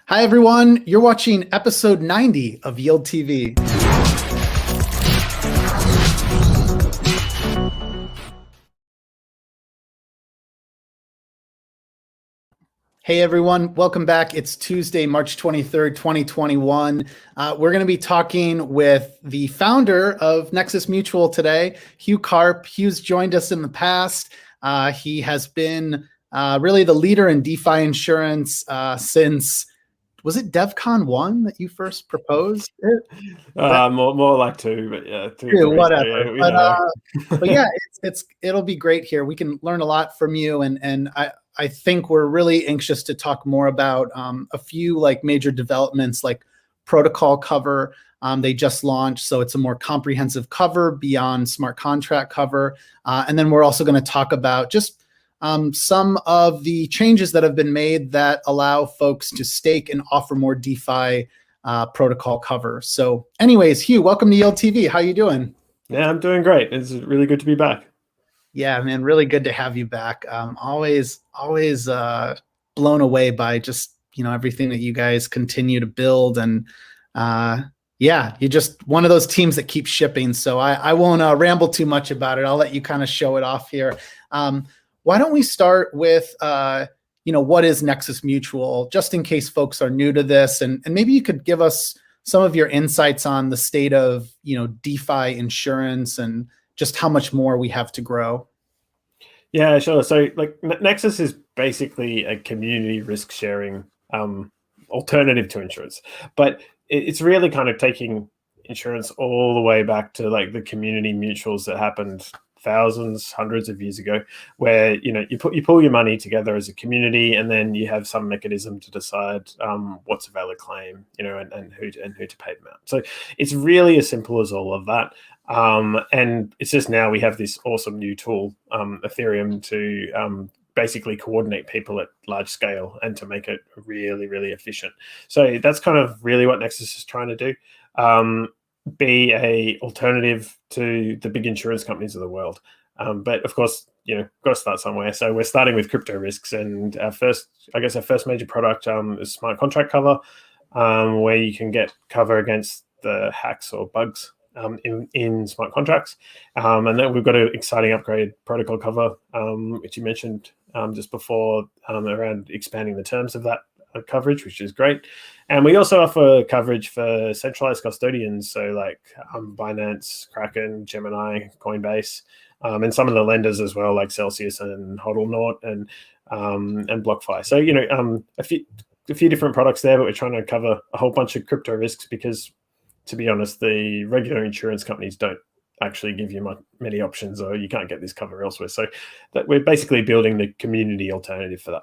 Hi, everyone. You're watching episode 90 of Yield TV. Hey, everyone. Welcome back. It's Tuesday, March 23rd, 2021. We're going to be talking with the founder of Nexus Mutual today, Hugh Karp. Hugh's joined us in the past. He has been really the leader in DeFi insurance since, was it DevCon 1 that you first proposed it? More like two, but yeah, two, Yeah, three. whatever. So yeah, we But know. but yeah, it'll be great here. We can learn a lot from you, and I think we're really anxious to talk more about a few like major developments, like protocol cover. They just launched, so it's a more comprehensive cover beyond smart contract cover, and then we're also going to talk about just some of the changes that have been made that allow folks to stake and offer more DeFi protocol cover. So anyways, Hugh, welcome to Yield TV. How you doing? Yeah, I'm doing great. It's really good to be back. Yeah, man, really good to have you back. Always blown away by just, everything that you guys continue to build. And yeah, you're just one of those teams that keeps shipping. So I won't ramble too much about it. I'll let you kind of show it off here. Why don't we start with, what is Nexus Mutual, just in case folks are new to this, and maybe you could give us some of your insights on the state of, DeFi insurance and just how much more we have to grow. Yeah, sure. So like Nexus is basically a community risk sharing alternative to insurance, but it's really kind of taking insurance all the way back to like the community mutuals that happened thousands, hundreds of years ago, where you pull your money together as a community, and then you have some mechanism to decide what's a valid claim, and who to pay them out. So it's really as simple as all of that. And it's just now we have this awesome new tool, Ethereum, to basically coordinate people at large scale and to make it really, really efficient. So that's kind of really what Nexus is trying to do. Be a alternative to the big insurance companies of the world. But of course, got to start somewhere. So we're starting with crypto risks, and our first major product is smart contract cover, where you can get cover against the hacks or bugs in smart contracts. And then we've got an exciting upgrade protocol cover, which you mentioned just before, around expanding the terms of that coverage, which is great. And we also offer coverage for centralized custodians, so like Binance, Kraken, Gemini, Coinbase, and some of the lenders as well, like Celsius and HODL and BlockFi. So a few different products there, but we're trying to cover a whole bunch of crypto risks because, to be honest, the regular insurance companies don't actually give you many options, or you can't get this cover elsewhere. So that we're basically building the community alternative for that.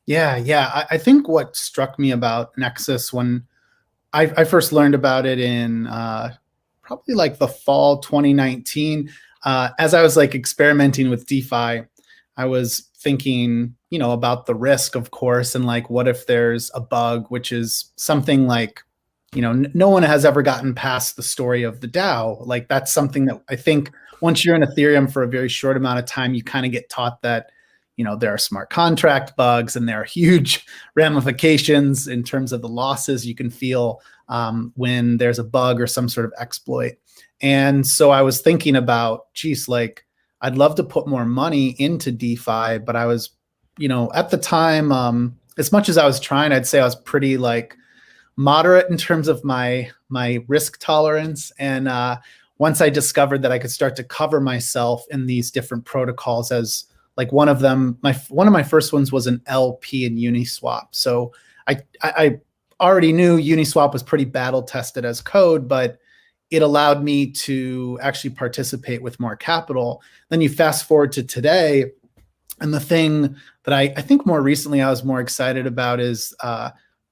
Yeah. I think what struck me about Nexus when I first learned about it in probably like the fall 2019, as I was like experimenting with DeFi, I was thinking, about the risk, of course, and like, what if there's a bug, which is something like, no one has ever gotten past the story of the DAO. Like that's something that I think once you're in Ethereum for a very short amount of time, you kind of get taught that there are smart contract bugs and there are huge ramifications in terms of the losses you can feel when there's a bug or some sort of exploit. And so I was thinking about, geez, like I'd love to put more money into DeFi, but I was, at the time, as much as I was trying, I'd say I was pretty like moderate in terms of my risk tolerance. And once I discovered that I could start to cover myself in these different protocols, as like one of my first ones was an LP in Uniswap. So I already knew Uniswap was pretty battle tested as code, but it allowed me to actually participate with more capital. Then you fast forward to today, and the thing that I think more recently I was more excited about is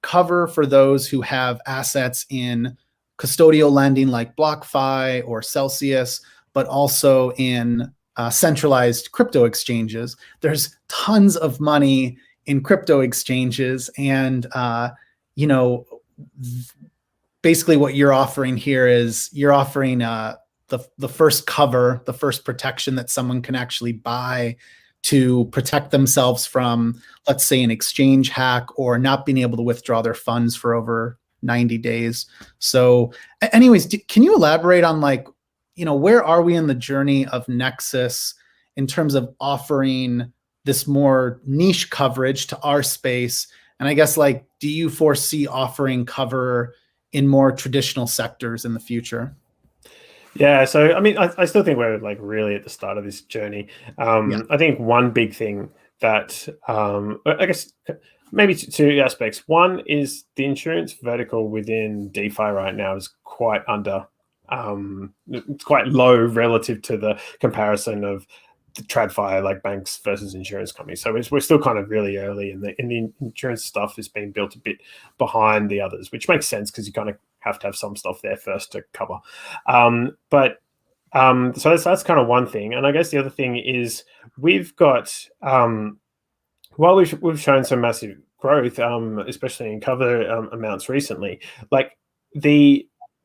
cover for those who have assets in custodial lending like BlockFi or Celsius, but also in centralized crypto exchanges. There's tons of money in crypto exchanges, and basically what you're offering here is you're offering the first cover, the first protection that someone can actually buy to protect themselves from, let's say, an exchange hack or not being able to withdraw their funds for over 90 days. So anyways, can you elaborate on like, where are we in the journey of Nexus in terms of offering this more niche coverage to our space? And I guess, like, do you foresee offering cover in more traditional sectors in the future? Yeah, so I mean, I still think we're like really at the start of this journey. I think one big thing that I guess maybe two aspects. One is the insurance vertical within DeFi right now is quite it's quite low relative to the comparison of the TradFi, like banks versus insurance companies. So we're still kind of really early, and the insurance stuff is being built a bit behind the others, which makes sense because you kind of have to have some stuff there first to cover. So that's kind of one thing. And I guess the other thing is we've got, while we've shown some massive growth, especially in cover amounts recently, like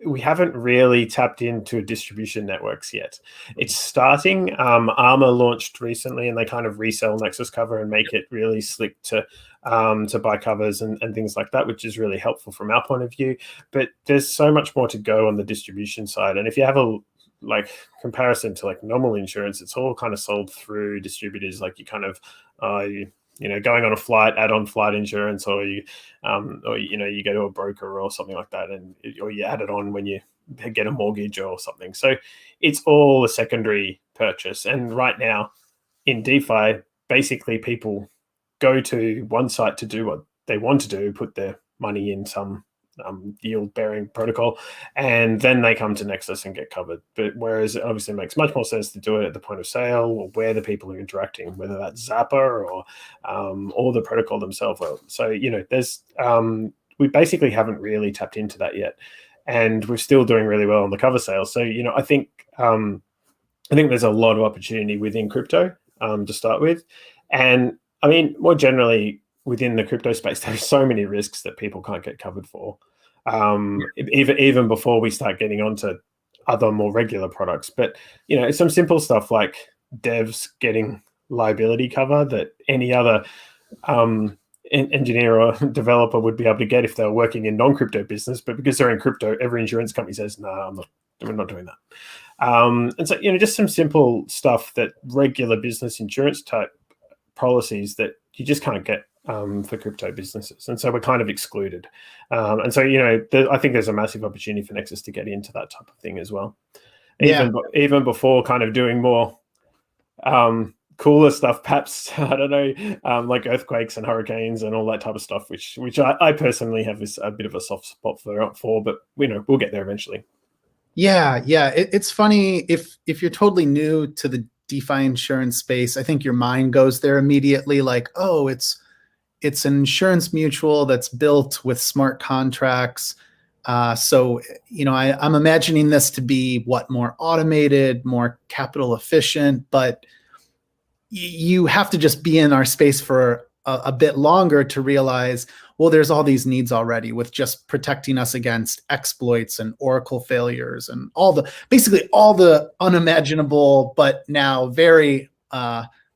we haven't really tapped into distribution networks yet. It's starting. Armor launched recently, and they kind of resell Nexus cover and make it really slick to buy covers and things like that, which is really helpful from our point of view. But there's so much more to go on the distribution side. And if you have a like comparison to like normal insurance, it's all kind of sold through distributors. Like you kind of going on a flight, add on flight insurance, or you go to a broker or something like that, or you add it on when you get a mortgage or something. So it's all a secondary purchase. And right now in DeFi, basically people go to one site to do what they want to do, put their money in some yield-bearing protocol, and then they come to Nexus and get covered. But whereas it obviously makes much more sense to do it at the point of sale or where the people are interacting, whether that's Zapper or the protocol themselves. So there's we basically haven't really tapped into that yet, and we're still doing really well on the cover sales. So I think there's a lot of opportunity within crypto to start with, and I mean more generally, within the crypto space, there's so many risks that people can't get covered for, even before we start getting onto other more regular products. But some simple stuff like devs getting liability cover that any other engineer or developer would be able to get if they were working in non-crypto business. But because they're in crypto, every insurance company says, "No, we're not doing that." And so just some simple stuff that regular business insurance type policies that you just can't get for crypto businesses, and so we're kind of excluded. And so I think there's a massive opportunity for Nexus to get into that type of thing as well. Even before kind of doing more cooler stuff, perhaps I don't know, like earthquakes and hurricanes and all that type of stuff, which I personally have a bit of a soft spot for, but we'll get there eventually. Yeah. It's funny if you're totally new to the DeFi insurance space, I think your mind goes there immediately, like, oh, it's an insurance mutual that's built with smart contracts. So I'm imagining this to be more automated, more capital efficient, but you have to just be in our space for a bit longer to realize, well, there's all these needs already with just protecting us against exploits and Oracle failures and basically all the unimaginable, but now very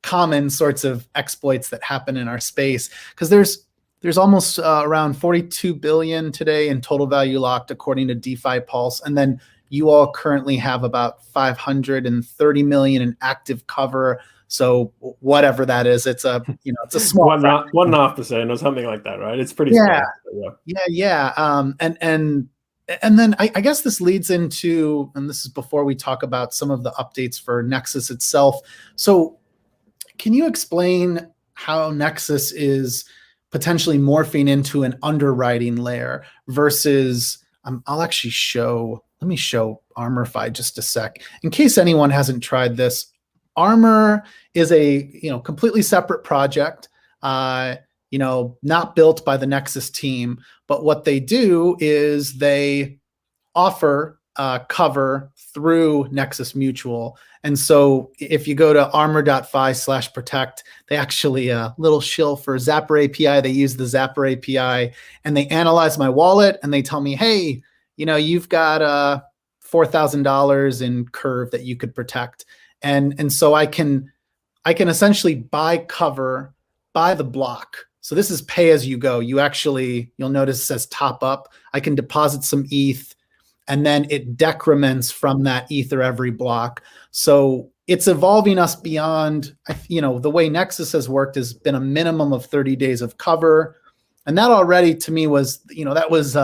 common sorts of exploits that happen in our space. Because there's almost around 42 billion today in total value locked, according to DeFi Pulse. And then you all currently have about 530 million in active cover. So whatever that is, it's a small 1.5% or something like that, right? It's pretty small. Yeah. And then I guess this leads into, and this is before we talk about some of the updates for Nexus itself. So can you explain how Nexus is potentially morphing into an underwriting layer versus, I'll actually let me show Armor.fi just a sec. In case anyone hasn't tried this, Armor is a completely separate project, not built by the Nexus team, but what they do is they offer cover through Nexus Mutual. And so if you go to Armor.fi/protect, they actually little shill for Zapper API. They use the Zapper API and they analyze my wallet and they tell me, hey, you've got $4,000 in curve that you could protect. And so I can I can essentially buy cover by the block. So this is pay as you go. You'll notice it says top up. I can deposit some ETH, and then it decrements from that Ether every block. So it's evolving us beyond, the way Nexus has worked has been a minimum of 30 days of cover. And that already to me was, that was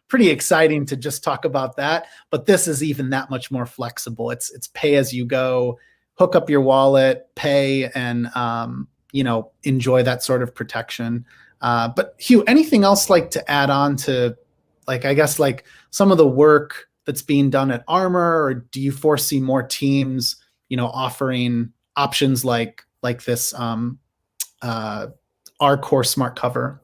pretty exciting to just talk about that. But this is even that much more flexible. It's pay as you go, hook up your wallet, pay, and, enjoy that sort of protection. But Hugh, anything else like to add on to, I guess, some of the work that's being done at Armor, or do you foresee more teams, offering options like this our core smart cover?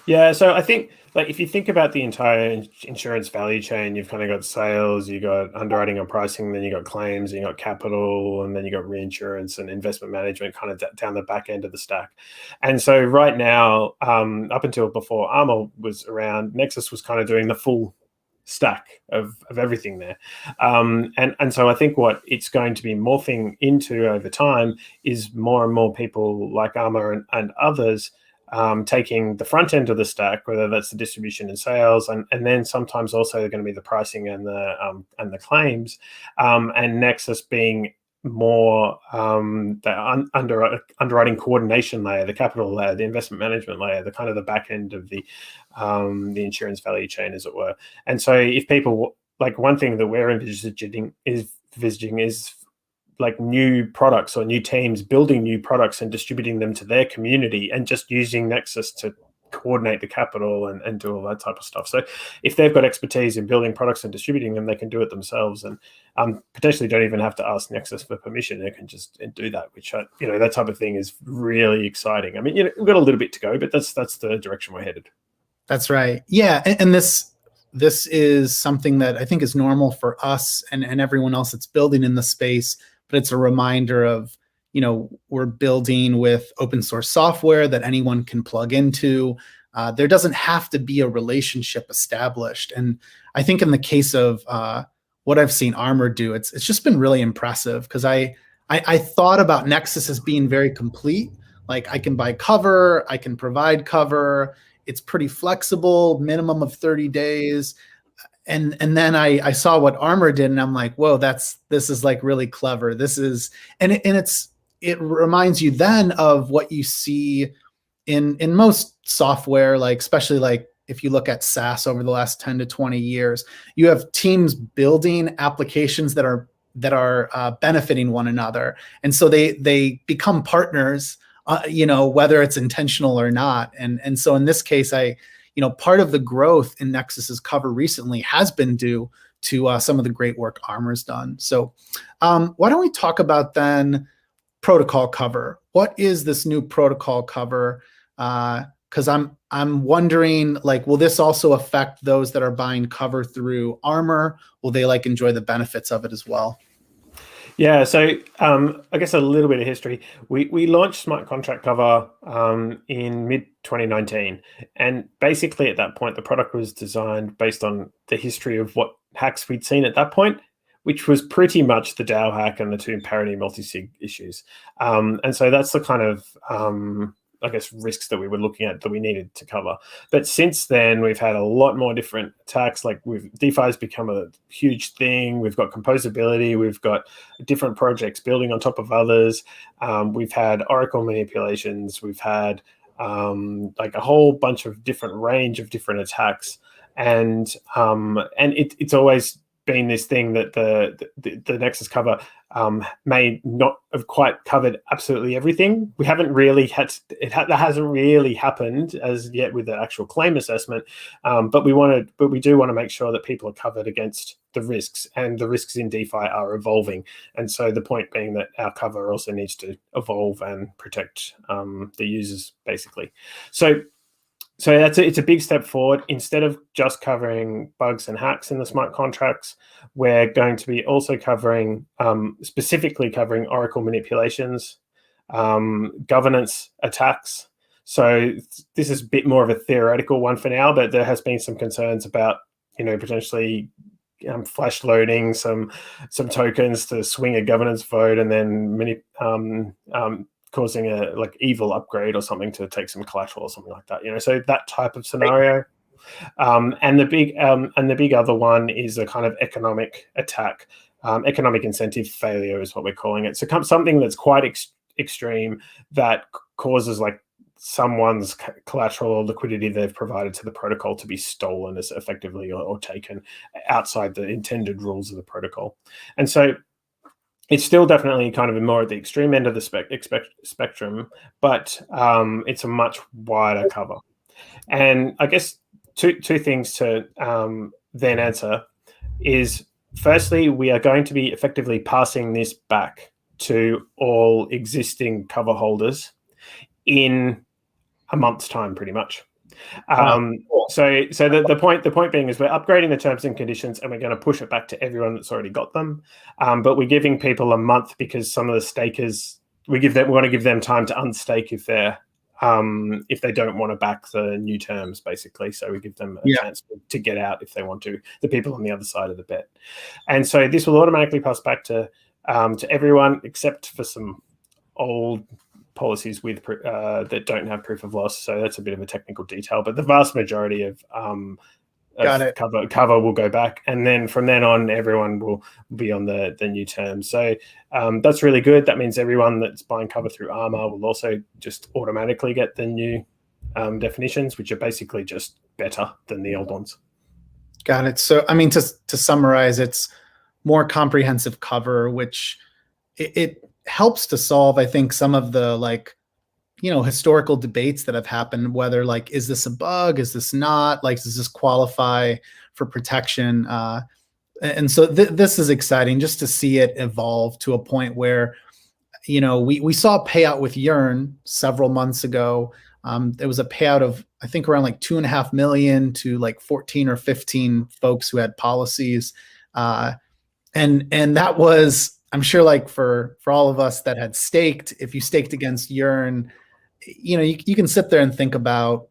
Yeah, so I think if you think about the entire insurance value chain, you've kind of got sales, you got underwriting and pricing, then you got claims, you got capital, and then you got reinsurance and investment management kind of down the back end of the stack. And so right now, up until before Armor was around, Nexus was kind of doing the full stack of everything there. And so I think what it's going to be morphing into over time is more and more people like Armor and others taking the front end of the stack, whether that's the distribution and sales, and then sometimes also going to be the pricing and the claims, and Nexus being more the underwriting coordination layer, the capital layer, the investment management layer, the kind of the back end of the insurance value chain, as it were. And so if people, one thing that we're envisaging is new products or new teams building new products and distributing them to their community, and just using Nexus to coordinate the capital and do all that type of stuff. So if they've got expertise in building products and distributing them, they can do it themselves, and potentially don't even have to ask Nexus for permission. They can just do that, which that type of thing is really exciting. I mean, we've got a little bit to go, but that's the direction we're headed. That's right. Yeah, and this is something that I think is normal for us and everyone else that's building in the space. But it's a reminder of, we're building with open source software that anyone can plug into. There doesn't have to be a relationship established. And I think in the case of what I've seen Armor do, it's just been really impressive, because I thought about Nexus as being very complete. Like, I can buy cover, I can provide cover. It's pretty flexible, minimum of 30 days. And then I saw what Armor did, and I'm like, whoa, this is really clever. This is, and it reminds you then of what you see in most software, especially if you look at SaaS over the last 10 to 20 years, you have teams building applications that are benefiting one another, and so they become partners, whether it's intentional or not. And so in this case, part of the growth in Nexus's cover recently has been due to some of the great work Armor's done. So why don't we talk about then protocol cover? What is this new protocol cover? Because I'm wondering, will this also affect those that are buying cover through Armor? Will they enjoy the benefits of it as well? Yeah, so I guess a little bit of history. We launched smart contract cover in mid 2019, and basically at that point the product was designed based on the history of what hacks we'd seen at that point, which was pretty much the DAO hack and the two parity multi-sig issues. And so that's the kind of risks that we were looking at that we needed to cover. But since then, we've had a lot more different attacks. DeFi has become a huge thing. We've got composability. We've got different projects building on top of others. We've had Oracle manipulations. We've had a whole bunch of different range of different attacks. And it's always been this thing that the Nexus cover may not have quite covered absolutely everything. We haven't really that hasn't really happened as yet with the actual claim assessment, but we do want to make sure that people are covered against the risks, and the risks in DeFi are evolving. And so the point being that our cover also needs to evolve and protect the users, basically. So it's a big step forward. Instead of just covering bugs and hacks in the smart contracts, we're going to be also specifically covering Oracle manipulations, governance attacks. So this is a bit more of a theoretical one for now, but there has been some concerns about potentially flash loading some tokens to swing a governance vote, and then causing a like evil upgrade or something to take some collateral or something like that. So that type of scenario. And the big other one is a kind of economic attack, economic incentive failure is what we're calling it. So something that's quite extreme that causes like someone's collateral or liquidity they've provided to the protocol to be stolen as effectively or taken outside the intended rules of the protocol. And so it's still definitely kind of more at the extreme end of the spectrum, but it's a much wider cover. And I guess two things to then answer is, firstly, we are going to be effectively passing this back to all existing cover holders in a month's time, pretty much. So the point being is we're upgrading the terms and conditions, and we're going to push it back to everyone that's already got them. But we're giving people a month because some of the stakers, we want to give them time to unstake if they don't want to back the new terms, basically. So we give them a chance to get out if they want to, the people on the other side of the bet. And so this will automatically pass back to everyone except for some old policies with that don't have proof of loss. So that's a bit of a technical detail, but the vast majority of cover will go back, and then from then on, everyone will be on the new terms. So that's really good. That means everyone that's buying cover through Armor will also just automatically get the new definitions, which are basically just better than the old ones. Got it. So, I mean, to summarize, it's more comprehensive cover, which it helps to solve, I think, some of the historical debates that have happened, whether is this a bug? Is this not? Does this qualify for protection? And so this is exciting just to see it evolve to a point where, we saw a payout with Yearn several months ago. There was a payout of, I think, around $2.5 million to 14 or 15 folks who had policies. And that was, I'm sure, for all of us that had staked, if you staked against Yearn, you can sit there and think about,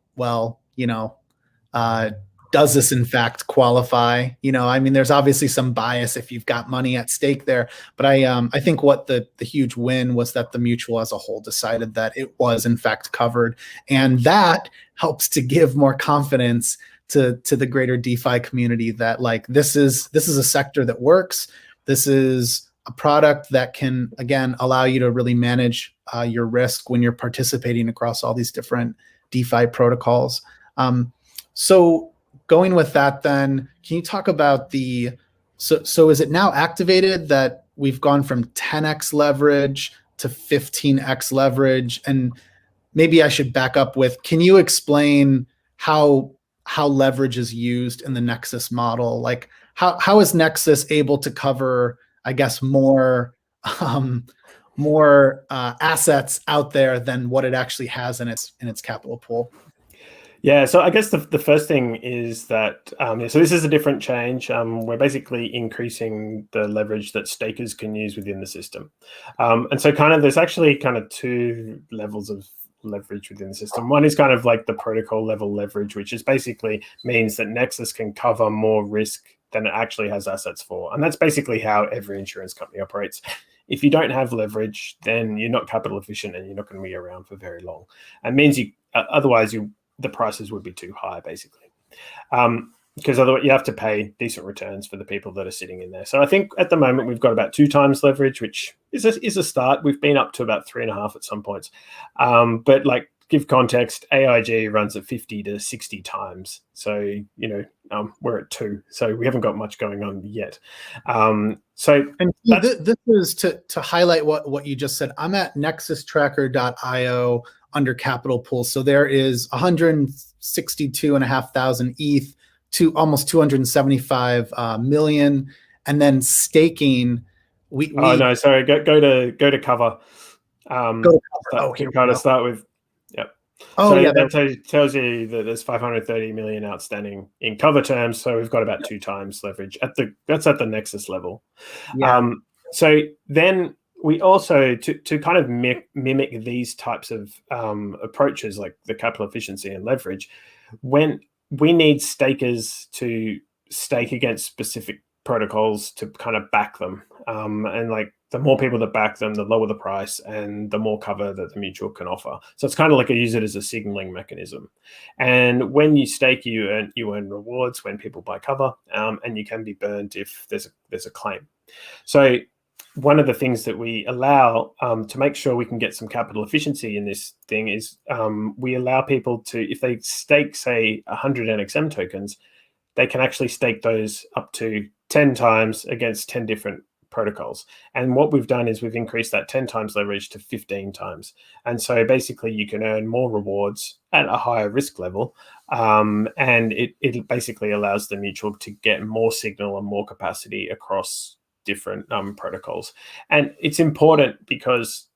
does this in fact qualify? I mean, there's obviously some bias if you've got money at stake there, but I think what the huge win was that the mutual as a whole decided that it was in fact covered, and that helps to give more confidence to the greater DeFi community that this is a sector that works. This is a product that can, again, allow you to really manage your risk when you're participating across all these different DeFi protocols. So going with that, then, can you talk about so is it now activated that we've gone from 10x leverage to 15x leverage? And maybe I should back up with, can you explain how leverage is used in the Nexus model? How is Nexus able to cover, I guess, more assets out there than what it actually has in its capital pool? Yeah, so I guess the first thing is that, so this is a different change. We're basically increasing the leverage that stakers can use within the system. And so there's actually two levels of leverage within the system. One is the protocol level leverage, which is basically means that Nexus can cover more risk than it actually has assets for. And that's basically how every insurance company operates. If you don't have leverage, then you're not capital efficient and you're not going to be around for very long. It means otherwise the prices would be too high, basically. Because otherwise you have to pay decent returns for the people that are sitting in there. So I think at the moment we've got about 2 times leverage, which is a start. We've been up to about 3.5 at some points. But give context, AIG runs at 50 to 60 times. So, we're at 2. So we haven't got much going on yet. This is to highlight what you just said. I'm at nexustracker.io under capital pool. So there is 162,500 ETH to almost 275 million. And then staking, no, sorry, go to cover. Start with. Yep. That tells you that there's 530 million outstanding in cover terms. So we've got about 2 times leverage that's at the Nexus level. Yeah. So then we also, to kind of mimic these types of approaches, like the capital efficiency and leverage, when we need stakers to stake against specific protocols to kind of back them. And like the more people that back them, the lower the price and the more cover that the mutual can offer. So it's kind of like use it as a signaling mechanism. And when you stake, you earn rewards when people buy cover, and you can be burned if there's a claim. So one of the things that we allow to make sure we can get some capital efficiency in this thing is we allow people to, if they stake, say, 100 NXM tokens, they can actually stake those up to 10 times against 10 different protocols. And what we've done is we've increased that 10 times leverage to 15 times. And so basically you can earn more rewards at a higher risk level. And it basically allows the mutual to get more signal and more capacity across different protocols. And it's important because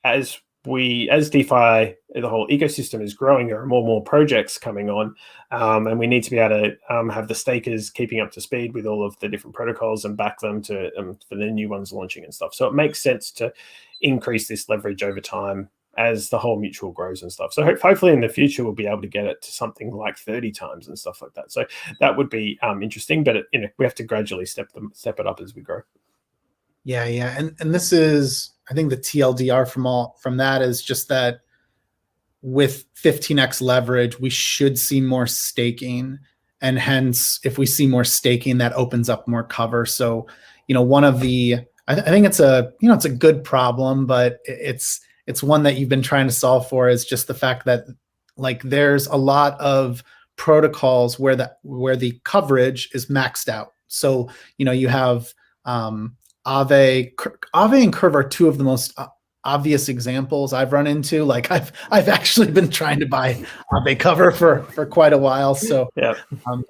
as DeFi, the whole ecosystem is growing, there are more and more projects coming on, and we need to be able to have the stakers keeping up to speed with all of the different protocols and back them to for the new ones launching and stuff. So it makes sense to increase this leverage over time as the whole mutual grows and stuff. So hopefully in the future we'll be able to get it to something like 30 times and stuff like that. So that would be interesting, but we have to gradually step it up as we grow. Yeah, and this is, I think the TLDR from that is just that with 15x leverage, we should see more staking, and hence if we see more staking, that opens up more cover. So one of the I think it's a good problem, but it's one that you've been trying to solve for, is just the fact that like there's a lot of protocols where the coverage is maxed out. So you have Aave and Curve are two of the most obvious examples I've run into. Like I've actually been trying to buy Aave cover for quite a while. So yeah.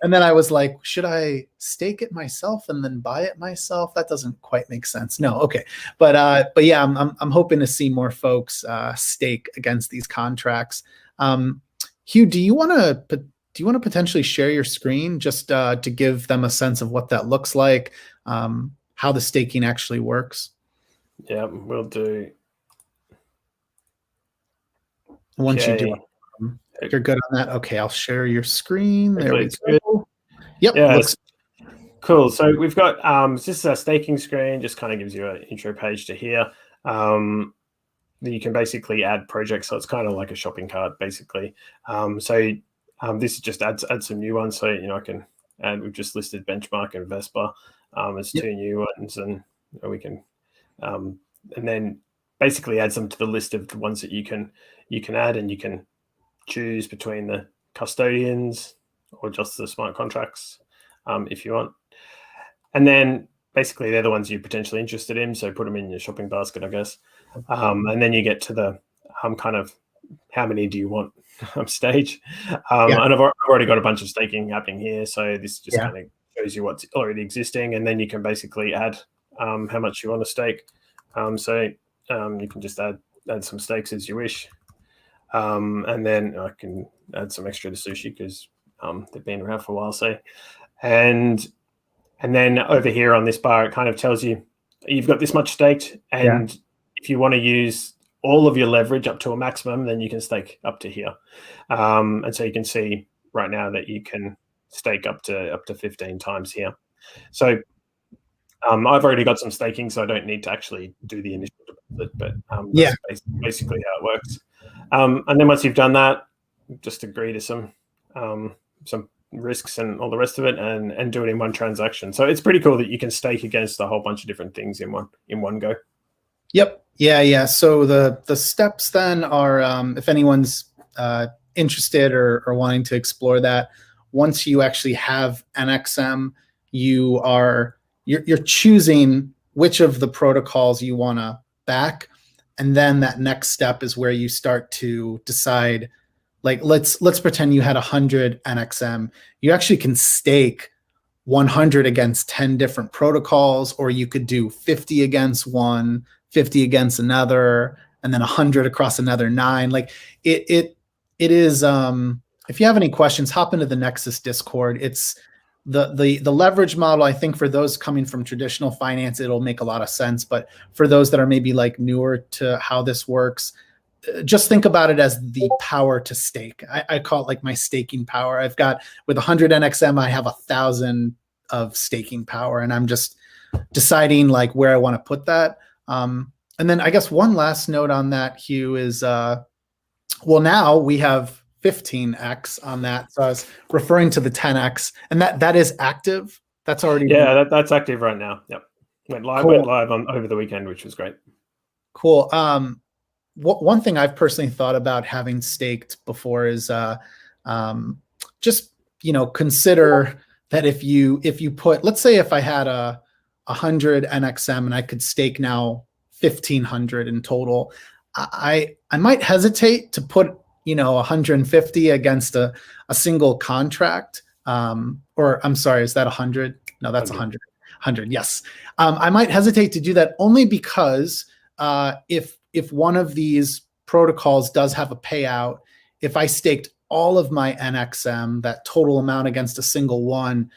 And then I was like, should I stake it myself and then buy it myself? That doesn't quite make sense. No, okay, but yeah, I'm hoping to see more folks stake against these contracts. Hugh, do you want to potentially share your screen just to give them a sense of what that looks like? How the staking actually works? Yeah, we'll do. Once you do it, if you're good on that, okay, I'll share your screen. There we go. Yep, yeah, looks cool. So we've got this is a staking screen, just kind of gives you an intro page to here. You can basically add projects, so it's kind of like a shopping cart, basically. This just adds some new ones. So I can add. We've just listed Benchmark and Vespa as two new ones, and we can and then basically adds them to the list of the ones that you can add, and you can choose between the custodians or just the smart contracts if you want. And then basically they're the ones you're potentially interested in, so put them in your shopping basket, I guess. And then you get to the kind of how many do you want stage. And I've already got a bunch of staking happening here, so this just kind of shows you what's already existing, and then you can basically add how much you want to stake. You can just add some stakes as you wish. And then I can add some extra to Sushi because they've been around for a while. So, and then over here on this bar, it kind of tells you you've got this much staked, and if you want to use all of your leverage up to a maximum, then you can stake up to here. And so you can see right now that you can stake up to 15 times here. So I've already got some staking, so I don't need to actually do the initial deposit, but that's basically how it works. And then once you've done that, just agree to some risks and all the rest of it, and do it in one transaction. So it's pretty cool that you can stake against a whole bunch of different things in one go. Yep. Yeah. So the steps then are, if anyone's interested or wanting to explore that, once you actually have NXM, you're choosing which of the protocols you want to back, and then that next step is where you start to decide. Like let's pretend you had 100 NXM. You actually can stake 100 against 10 different protocols, or you could do 50 against one, 50 against another, and then 100 across another 9. Like it is. If you have any questions, hop into the Nexus Discord. It's the leverage model. I think for those coming from traditional finance, it'll make a lot of sense. But for those that are maybe like newer to how this works, just think about it as the power to stake. I call it like my staking power. I've got with 100 NXM, I have 1,000 of staking power, and I'm just deciding like where I want to put that. And then I guess one last note on that, Hugh, is well, now we have 15x on that. So I was referring to the 10x, and that is active. That's already that's active right now. Yep, went live on over the weekend, which was great. Cool. One thing I've personally thought about having staked before is just consider that if you put, let's say if I had 100 NXM and I could stake now 1,500 in total, I might hesitate to put 150 against a single contract. Or I'm sorry, is that 100? No, that's 100. 100, yes. I might hesitate to do that only because if one of these protocols does have a payout, if I staked all of my NXM, that total amount against a single one,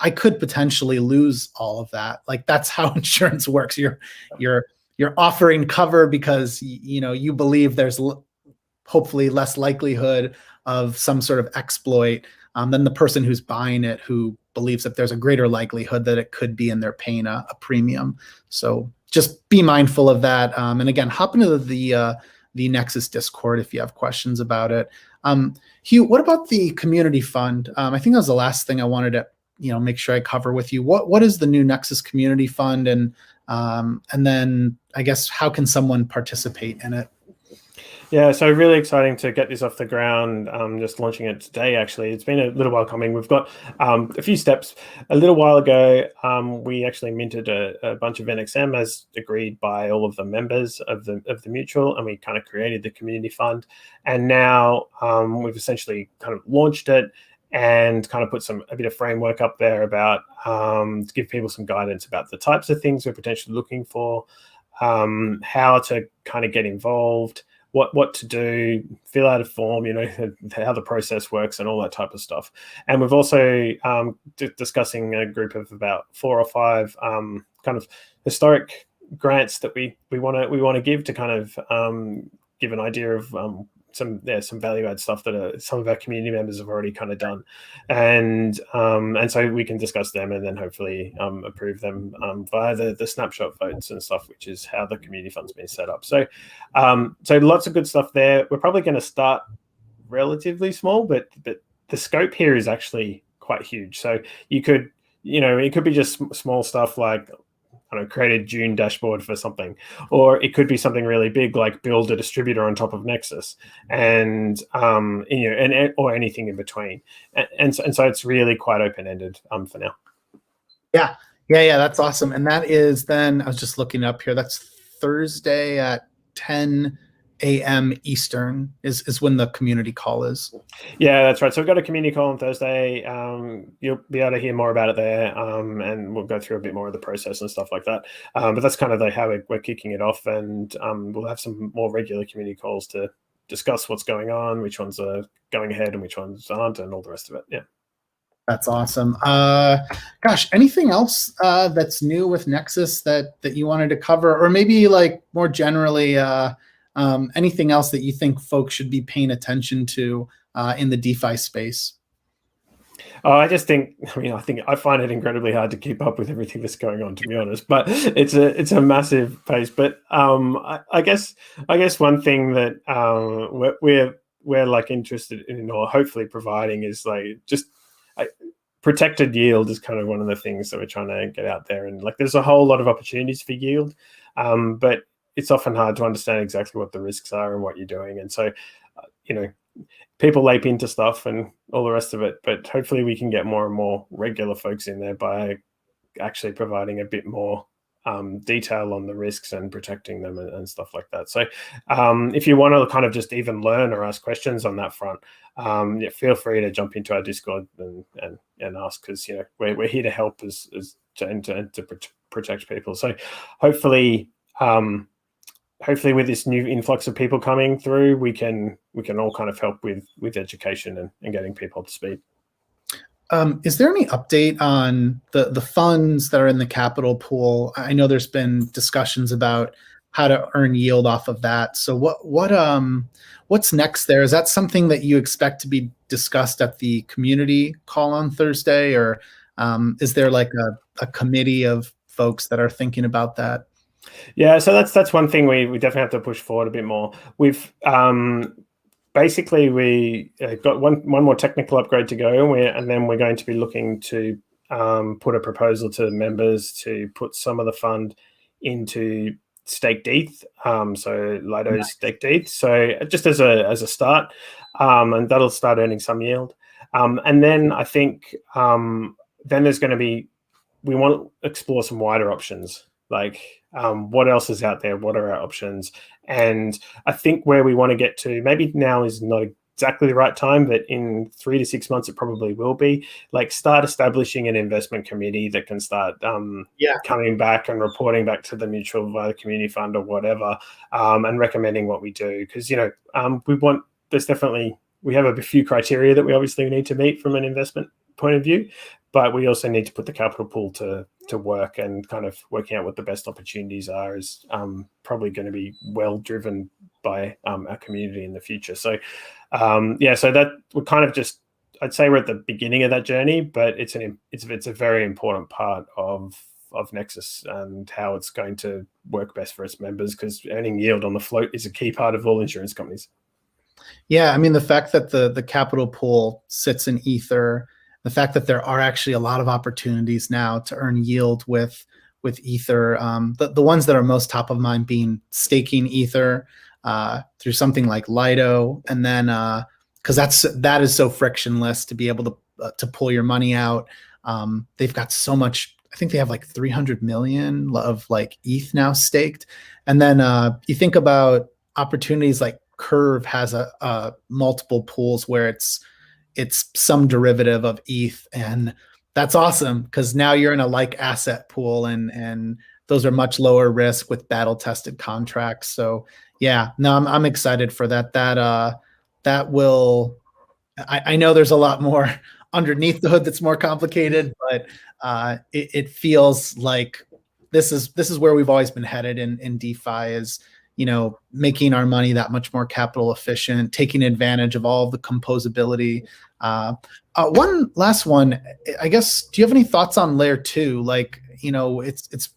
I could potentially lose all of that. Like, that's how insurance works. You're offering cover because you believe there's hopefully less likelihood of some sort of exploit than the person who's buying it, who believes that there's a greater likelihood that it could be, and they're paying a premium. So just be mindful of that. And again, hop into the Nexus Discord if you have questions about it. Hugh, what about the community fund? I think that was the last thing I wanted to make sure I cover with you. What is the new Nexus community fund, and then I guess how can someone participate in it? Yeah, so really exciting to get this off the ground. Just launching it today, actually. It's been a little while coming. We've got a few steps. A little while ago, we actually minted a bunch of NXM as agreed by all of the members of the mutual, and we kind of created the community fund. And now we've essentially kind of launched it and kind of put a bit of framework up there about to give people some guidance about the types of things we're potentially looking for, how to kind of get involved, what to do, fill out a form, how the process works and all that type of stuff. And we've also discussing a group of about 4 or 5 kind of historic grants that we want to give to kind of give an idea of some value add stuff that some of our community members have already kind of done, and so we can discuss them and then hopefully approve them via the snapshot votes and stuff, which is how the community fund's been set up. So lots of good stuff there. We're probably going to start relatively small, but the scope here is actually quite huge. So you could, it could be just small stuff like, create a June dashboard for something, or it could be something really big like build a distributor on top of Nexus, and or anything in between. And so it's really quite open ended for now. Yeah, that's awesome. And that is then, I was just looking up here, that's Thursday at 10 a.m. Eastern is when the community call is. Yeah, that's right. So we've got a community call on Thursday. You'll be able to hear more about it there, and we'll go through a bit more of the process and stuff like that. But that's kind of how we're kicking it off, and we'll have some more regular community calls to discuss what's going on, which ones are going ahead and which ones aren't, and all the rest of it. Yeah. That's awesome. Gosh, anything else that's new with Nexus that you wanted to cover, or maybe like more generally, anything else that you think folks should be paying attention to in the DeFi space? I think I find it incredibly hard to keep up with everything that's going on, to be honest. But it's a massive pace. But I guess one thing that we're like interested in, or hopefully providing, is like just protected yield is kind of one of the things that we're trying to get out there. And like, there's a whole lot of opportunities for yield, but it's often hard to understand exactly what the risks are and what you're doing. And so, people leap into stuff and all the rest of it, but hopefully we can get more and more regular folks in there by actually providing a bit more detail on the risks and protecting them and stuff like that. So if you want to kind of just even learn or ask questions on that front, feel free to jump into our Discord and ask, because we're here to help and to protect people. So hopefully with this new influx of people coming through, we can all kind of help with education and getting people up to speed. Is there any update on the funds that are in the capital pool? I know there's been discussions about how to earn yield off of that. So what's next there? Is that something that you expect to be discussed at the community call on Thursday, or Is there like a committee of folks that are thinking about that? Yeah, so that's one thing we definitely have to push forward a bit more. We've basically we got one more technical upgrade to go, and then we're going to be looking to put a proposal to members to put some of the fund into staked ETH, so Lido's staked ETH. So just as a start, and that'll start earning some yield. And then I think then there's going to be, we want to explore some wider options, like what else is out there, what are our options. And I think where we want to get to, maybe now is not exactly the right time, but in 3 to 6 months it probably will be, like start establishing an investment committee that can start coming back and reporting back to the mutual via the community fund or whatever, and recommending what we do. Because we have a few criteria that we obviously need to meet from an investment point of view, but we also need to put the capital pool to work, and kind of working out what the best opportunities are is probably going to be well driven by our community in the future. So so that we're kind of just, I'd say we're at the beginning of that journey, but it's a very important part of Nexus and how it's going to work best for its members, because earning yield on the float is a key part of all insurance companies. Yeah, I mean, the fact that the capital pool sits in Ether, the fact that there are actually a lot of opportunities now to earn yield with Ether, the ones that are most top of mind being staking Ether through something like Lido, and then because that is so frictionless to be able to pull your money out. They've got so much. I think they have like 300 million of like ETH now staked, and then you think about opportunities like Curve has a multiple pools where it's some derivative of ETH, and that's awesome because now you're in a like asset pool, and those are much lower risk with battle tested contracts. So yeah, no, I'm excited for that. That will. I know there's a lot more underneath the hood that's more complicated, but it feels like this is where we've always been headed in DeFi, is making our money that much more capital efficient, taking advantage of all of the composability. One last one, I guess, do you have any thoughts on layer 2? Like, it's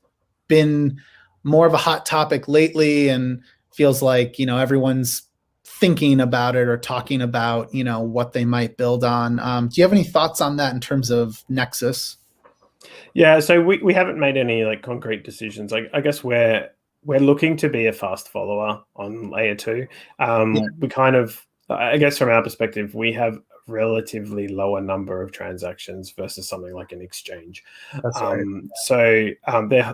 been more of a hot topic lately, and feels like, everyone's thinking about it or talking about, what they might build on. Do you have any thoughts on that in terms of Nexus? Yeah, so we haven't made any like concrete decisions. I guess we're looking to be a fast follower on layer 2. We kind of, I guess from our perspective, we have a relatively lower number of transactions versus something like an exchange. That's right. So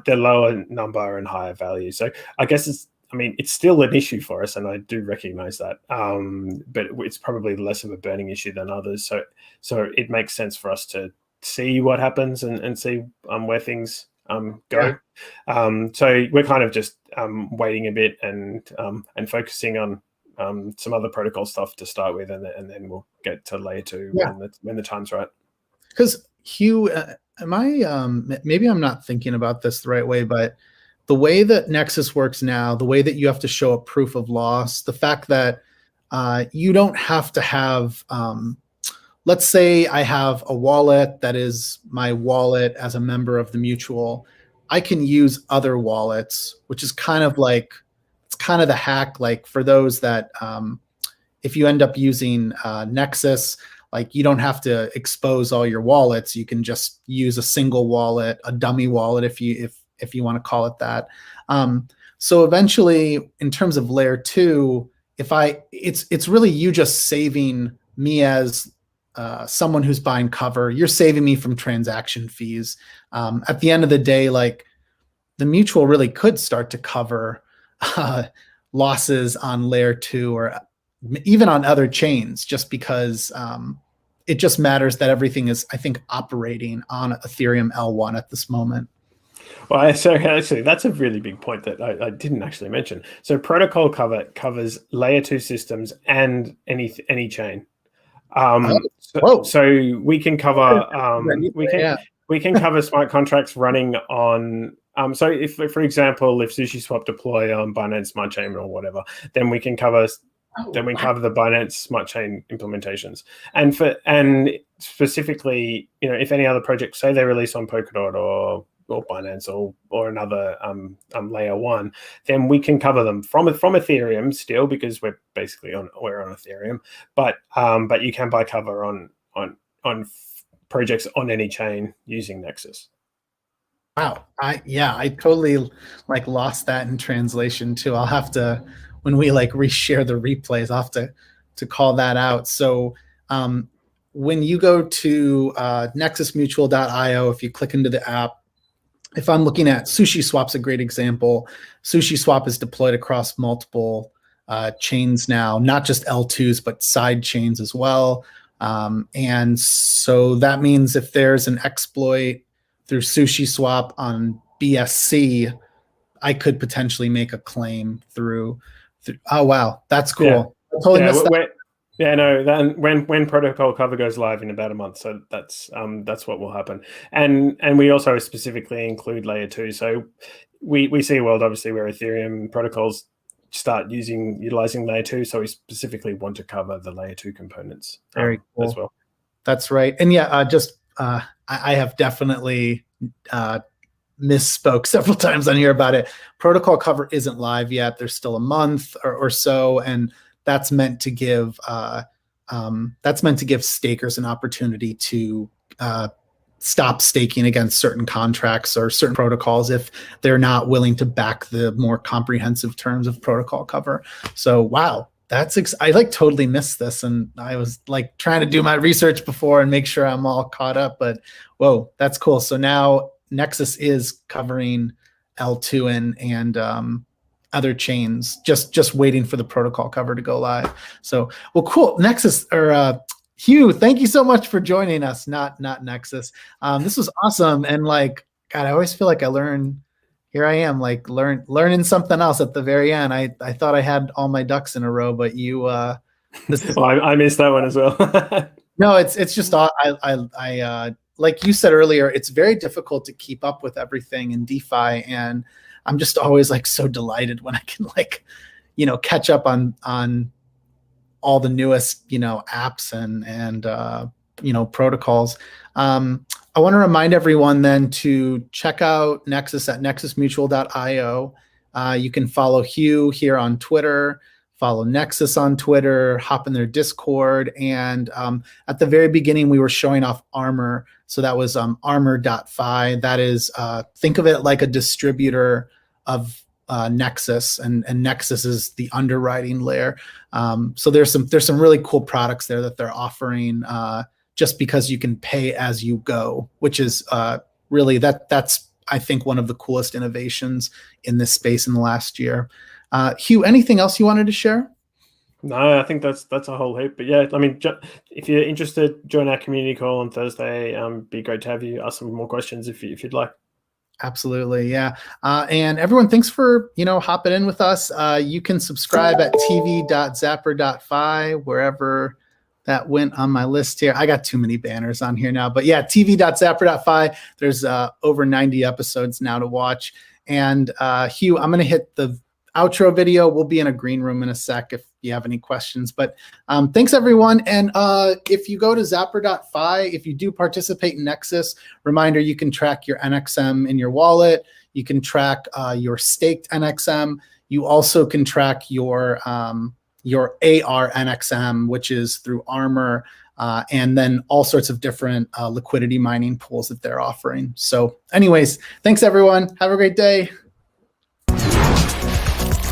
they're lower number and higher value. So I guess it's still an issue for us, and I do recognize that. But it's probably less of a burning issue than others. So it makes sense for us to see what happens and see where things go. Yeah. So we're kind of just waiting a bit and focusing on some other protocol stuff to start with, and then we'll get to layer 2 when the time's right. Because Hugh, am I maybe I'm not thinking about this the right way, but the way that Nexus works now, the way that you have to show a proof of loss, the fact that you don't have to have, let's say I have a wallet that is my wallet as a member of the mutual. I can use other wallets, which is kind of like, it's kind of the hack. Like for those that, if you end up using Nexus, like you don't have to expose all your wallets. You can just use a single wallet, a dummy wallet, if you want to call it that. So eventually, in terms of layer 2, it's really you just saving me as someone who's buying cover. You're saving me from transaction fees. At the end of the day, like the mutual really could start to cover losses on layer 2 or even on other chains, just because it just matters that everything is, I think, operating on Ethereum L1 at this moment. Well, so actually, that's a really big point that I didn't actually mention. So protocol covers layer 2 systems and any chain. So we can cover we can cover smart contracts running on. So if, for example, if SushiSwap deploy on Binance Smart Chain or whatever, then we can cover. Then we cover the Binance Smart Chain implementations, and specifically, if any other projects say they release on Polkadot or Binance or another layer one, then we can cover them from Ethereum still, because we're on Ethereum, but you can buy cover on projects on any chain using Nexus. Wow. I totally lost that in translation too. I'll have to, when we reshare the replays, I'll have to call that out. So when you go to nexusmutual.io, if you click into the app, if I'm looking at SushiSwap's a great example. SushiSwap is deployed across multiple chains now, not just L2s, but side chains as well. And so that means if there's an exploit through SushiSwap on BSC, I could potentially make a claim through. Oh, wow. That's cool. Yeah. I totally missed that. Yeah, no. Then when protocol cover goes live in about a month, so that's what will happen. And we also specifically include layer 2. So we see a world obviously where Ethereum protocols start utilizing layer 2. So we specifically want to cover the layer 2 components Very cool. as well. That's right. And yeah, I have definitely misspoke several times on here about it. Protocol cover isn't live yet. There's still a month or so, and that's meant to give stakers an opportunity to stop staking against certain contracts or certain protocols if they're not willing to back the more comprehensive terms of protocol cover. So wow, I totally missed this, and I was trying to do my research before and make sure I'm all caught up. But whoa, that's cool. So now Nexus is covering L2 and other chains, just waiting for the protocol cover to go live. So, well, cool. Nexus, or Hugh, thank you so much for joining us. Not Nexus. This was awesome. And God, I always feel like I learn. Here I am, learning something else at the very end. I thought I had all my ducks in a row, but you. I missed that one as well. No, it's just I like you said earlier, it's very difficult to keep up with everything in DeFi, and I'm just always so delighted when I can catch up on all the newest apps and protocols. I want to remind everyone then to check out Nexus at nexusmutual.io. You can follow Hugh here on Twitter, follow Nexus on Twitter, hop in their Discord, and at the very beginning we were showing off Armor. So that was Armor.fi. That is, think of it like a distributor of Nexus, and Nexus is the underwriting layer. So there's some really cool products there that they're offering just because you can pay as you go, which is really that's I think one of the coolest innovations in this space in the last year. Hugh, anything else you wanted to share? No, I think that's a whole heap. But yeah, I mean, if you're interested, join our community call on Thursday. Be great to have you ask some more questions if you'd like. Absolutely, yeah. And everyone, thanks for hopping in with us. You can subscribe at tv.zapper.fi, wherever that went on my list here. I got too many banners on here now, but yeah, tv.zapper.fi. There's over 90 episodes now to watch. And Hugh, I'm going to hit the outro video. We'll be in a green room in a sec if you have any questions. But thanks, everyone. And if you go to Zapper.fi, if you do participate in Nexus, reminder, you can track your NXM in your wallet. You can track your staked NXM. You also can track your AR NXM, which is through Armor, and then all sorts of different liquidity mining pools that they're offering. So anyways, thanks, everyone. Have a great day.